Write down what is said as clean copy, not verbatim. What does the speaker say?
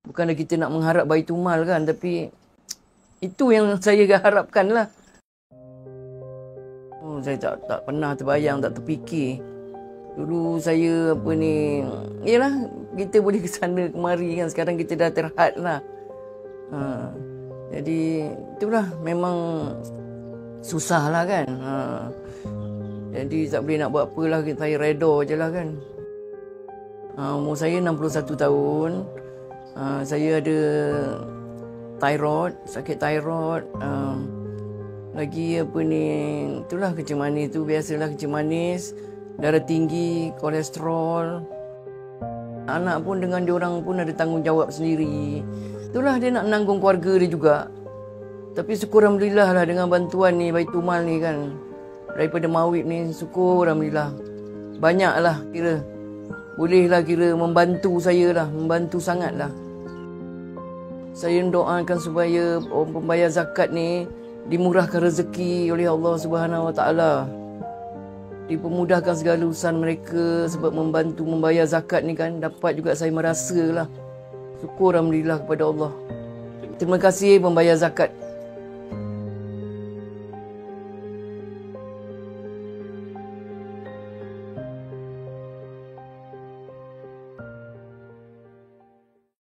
Bukanlah kita nak mengharap Baitul Mal kan, tapi itu yang saya harapkan lah. Saya tak pernah terbayang, tak terfikir. Dulu saya yelah, kita boleh ke sana kemari kan. Sekarang kita dah terhad lah. Jadi itulah, memang susah lah kan. Jadi tak boleh nak buat apa lah, saya reda je lah kan. Umur saya 61 tahun. Saya ada sakit thyroid. Lagi itulah kencing manis tu, biasalah kencing manis, darah tinggi, kolesterol. Anak pun dengan diorang pun ada tanggungjawab sendiri. Itulah dia nak menanggung keluarga dia juga. Tapi syukur Alhamdulillah lah dengan bantuan ni Baitul Mal ni kan. Daripada Mawib ni, syukur Alhamdulillah. Banyak lah kira. Boleh lah kira membantu saya lah, membantu sangat lah. Saya doakan supaya orang pembayar zakat ni dimurahkan rezeki oleh Allah Subhanahu Wa Taala. Dipermudahkan segala urusan mereka sebab membantu membayar zakat ni kan. Dapat juga saya merasa lah. Syukur Alhamdulillah kepada Allah. Terima kasih pembayar zakat.